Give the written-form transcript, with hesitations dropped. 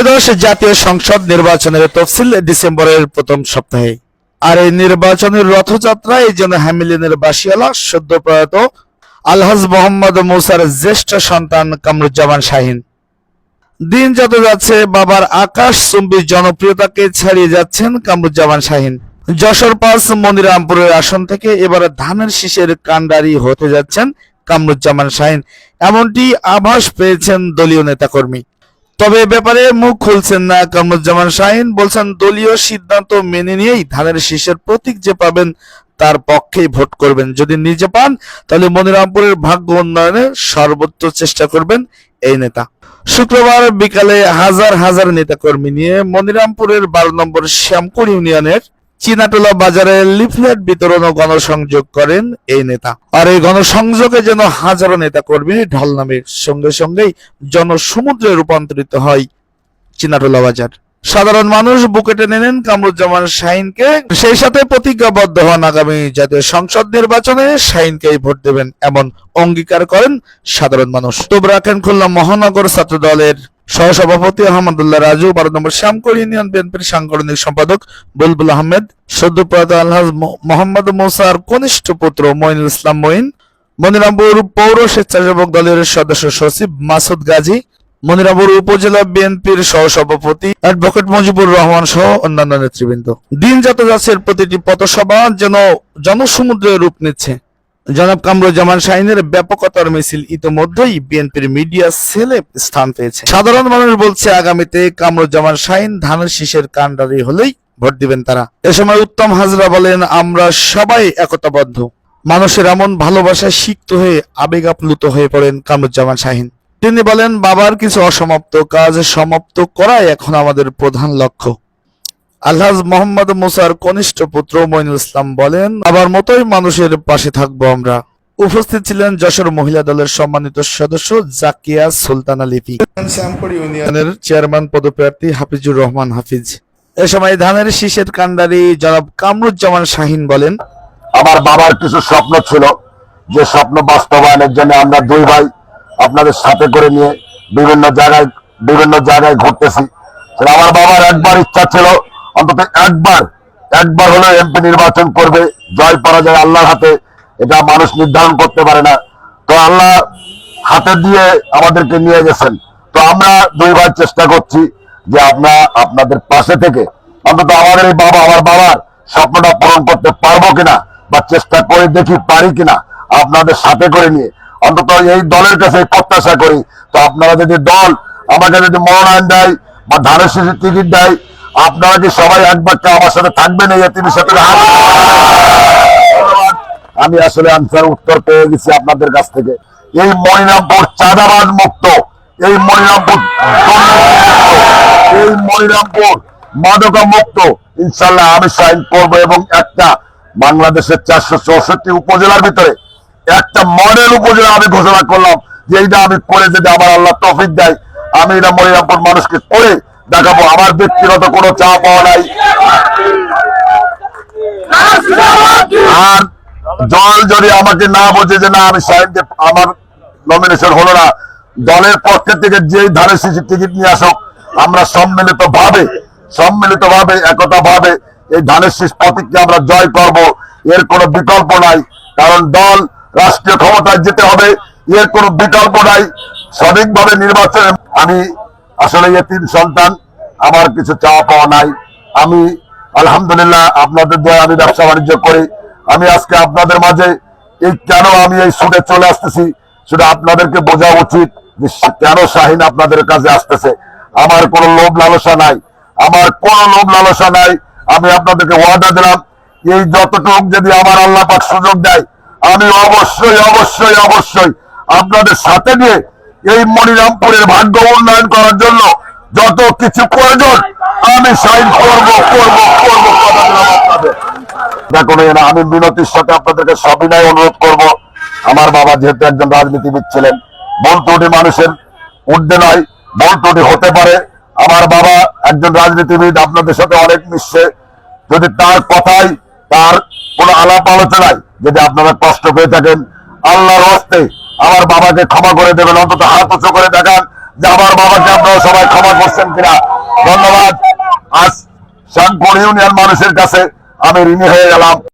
ত্রয়োদশ জাতীয় সংসদ নির্বাচনের তফসিল ডিসেম্বরের প্রথম সপ্তাহে। আর এই নির্বাচনের রথযাত্রা এই জন্য হ্যামিলিনের বাসিয়ালা সদ্য প্রয়াত আলহাজ মোহাম্মদ মুসার জ্যেষ্ঠ সন্তান কামরুজ্জামান শাহীন। দিন যত যাচ্ছে বাবার আকাশচুম্বী জনপ্রিয়তাকে ছাড়িয়ে যাচ্ছেন কামরুজ্জামান শাহীন। যশোর ৫ মনিরামপুরের আসন থেকে এবার ধানের শীষের কাণ্ডারি হতে যাচ্ছেন কামরুজ্জামান শাহীন, এমনটি আভাস পেয়েছেন দলীয় নেতাকর্মী। তবে এ ব্যাপারে মুখ খুলছেন না কামরুজ্জামান শাহীন। বলছেন দলীয় সিদ্ধান্ত মেনে নিয়েই ধানের শীষের প্রতীক যে পাবেন তার পক্ষেই ভোট করবেন। যদি নিজে পান তাহলে মনিরামপুরের ভাগ্য উন্নয়নে সর্বোচ্চ চেষ্টা করবেন এই নেতা। শুক্রবার বিকালে হাজার হাজার নেতাকর্মী নিয়ে মনিরামপুরের ১২ নম্বর শ্যামপুর ইউনিয়নের চিনাটোলা বাজারে লিফলেট বিতরণ ও গণসংযোগ করেন এই নেতা। আর এই গণসংযোগে যেন হাজারো নেতাকর্মী ঢল নামে, সঙ্গে সঙ্গেই জনসমুদ্রে রূপান্তরিত হয় চিনাটোলা বাজার। সাধারণ মানুষ বুকে টেনে নেন কামরুজ্জামান শাহীনকে, সেই সাথে প্রতিজ্ঞাবদ্ধ হন আগামী জাতীয় সংসদ নির্বাচনে শাহীনকেই ভোট দেবেন এমন অঙ্গীকার করেন সাধারণ মানুষ। তবে রাখেন খুলনা মহানগর ছাত্র দলের সহসভাপতি আহমদুল্লাহ রাজু, ১২ নম্বর শ্যামপুর ইউনিয়ন বিএনপির সাংগঠনিক সম্পাদক বুলবুল আহমেদ, সদ্য প্রয়াত আলহাজ মোহাম্মদ মুসার কনিষ্ঠ পুত্র মঈনুল ইসলাম মঈন, মনিরামপুর পৌর স্বেচ্ছাসেবক দলের সদস্য সচিব মাসুদ গাজী, মনিরামপুর উপজেলা বিএনপির সহসভাপতি অ্যাডভোকেট মুজিবুর রহমান সহ অন্যান্য নেতৃবৃন্দ। দিন যত যাচ্ছে প্রতিটি পথসভা যেন জনসমুদ্রে রূপ নিচ্ছে। জনাব কামরুজ্জামান শাহীনের ব্যাপকতার মিছিল ইতিমধ্যেই বিএনপির মিডিয়া সেলে স্থান পেয়েছে। সাধারণ মানুষ বলছে আগামীতে কামরুজ্জামান শাহীন ধানের শীষের কাণ্ডারি হলেই ভোট দিবেন তারা। এ সময় উত্তম হাজরা বলেন, আমরা সবাই একতাবদ্ধ। মানুষের এমন ভালোবাসায় সিক্ত হয়ে আবেগ আপ্লুত হয়ে পড়েন কামরুজ্জামান শাহীন। তিনি বলেন, বাবার কিছু অসমাপ্ত কাজ সমাপ্ত করাই এখন আমাদের প্রধান লক্ষ্য। আলহাজ মোহাম্মদ মুসার কনিষ্ঠ পুত্র মঈনুল ইসলাম বলেন, বাবার মতোই মানুষের পাশে থাকবো আমরা। উপস্থিত ছিলেন যশোর মহিলা দলের সম্মানিত সদস্য জাকিয়া সুলতানা লিপি, শ্যামপুর ইউনিয়নের চেয়ারম্যান পদপ্রার্থী হাফিজুর রহমান হাফিজ। এ সময় ধানের শীষের কাণ্ডারি জনাব কামরুজ্জামান শাহীন বলেন, আমার বাবার কিছু স্বপ্ন ছিল, যে স্বপ্ন বাস্তবায়নের জন্য আমরা দুই ভাই আপনাদের সাথে করে নিয়ে বিভিন্ন জায়গায় ঘুরতেছি। আমার বাবার একবার ইচ্ছা ছিল অন্তত একবার হলো এমপি নির্বাচন করবে। জয় পরাজয় আল্লাহর হাতে, এটা মানুষ নির্ধারণ করতে পারে না। তো আল্লাহ হাতে দিয়ে আমাদেরকে নিয়ে গেছেন। তো আমরা দুই ভাই চেষ্টা করছি যে আপনাদের পাশে থেকে অন্তত আমাদের এই আমার বাবার স্বপ্নটা পূরণ করতে পারবো কিনা, বা চেষ্টা করে দেখি পারি কিনা, আপনাদের সাথে করে নিয়ে অন্তত এই দলের কাছে প্রত্যাশা করি। তো আপনারা যদি দল আমাকে যদি মনোনয়ন দেয় বা ধানের শীষের টিকিট দেয়, আপনারা কি সবাই এক বাক্যে আমার সাথে থাকবেন? এই এতিমের সাথে আমি আসলে আনসার উত্তর পেয়ে গেছি আপনাদের কাছ থেকে। এই মনিরামপুর চাঁদাবাজ মুক্ত, এই মনিরামপুর মাদকা মুক্ত ইনশাল্লাহ আমি সাইন করবো। এবং একটা বাংলাদেশের ৪৬৪ উপজেলার ভিতরে একটা মডেল উপজেলা আমি ঘোষণা করলাম যে এইটা আমি করে, যদি আমার আল্লাহ তৌফিক দেয়, আমি এটা মনিরামপুর মানুষকে করে দেখাবো। আমার ব্যক্তিগত কোনো চাপ পাওয়া নাই। আর দল যদি আমাকে না বোঝে যে না আমি সাইনকে আমার নমিনেশন হলো না, দলের পক্ষে থেকে যেই ধানের শীষের টিকিট নিয়ে আসুক, আমরা সম্মিলিত ভাবে একতা ভাবে এই ধানের শীষ প্রতীককে আমরা জয় করব। এর কোনো বিকল্প নাই, কারণ দল রাষ্ট্রীয় ক্ষমতায় যেতে হবে, এর কোনো বিকল্প নাই। সঠিকভাবে নির্বাচনে আমি আসলে এতিম সন্তান, আমার কিছু চাওয়া পাওয়া নাই। আমি আলহামদুলিল্লাহ আপনাদের দ্বারা আমি ব্যবসা বাণিজ্য করি। আমি আজকে আপনাদের মাঝে কেন আমি এই সুদে চলে আসতেছি, সেটা আপনাদেরকে বোঝা উচিত যে কেন শাহীন আপনাদের কাছে আসতেছে। আমার কোনো লোভ লালসা নাই, আমি আপনাদেরকে ওয়াদা দিলাম, এই যতটুকু যদি আমার আল্লাহ পাক সুযোগ দেয়, আমি অবশ্যই আপনাদের সাথে নিয়ে এই মনিরামপুরের ভাগ্য উন্নয়ন করার জন্য যত কিছু প্রয়োজন আমি সাইন করব। আমি বিনতির সাথে আপনাদেরকে সবিনয় অনুরোধ করব, আমার বাবা যেহেতু একজন রাজনীতিবিদ ছিলেন, ভুল ত্রুটি মানুষের ঊর্ধ্বে নয়, ভুল ত্রুটি হতে পারে। আমার বাবা একজন রাজনীতিবিদ, আপনাদের সাথে অনেক মিশছে। যদি তার কথাই, তার কোনো আলাপ আলোচনায় যদি আপনারা কষ্ট পেয়ে থাকেন, আল্লাহর হস্তে আমার বাবাকে ক্ষমা করে দেবেন। অন্তত হাত উঁচু করে দেখান যে আমার বাবাকে আপনারা সবাই ক্ষমা করছেন কিনা। ধন্যবাদ। আজ শানপুর ইউনিয়ন মানুষের কাছে আমি ঋণী হয়ে গেলাম।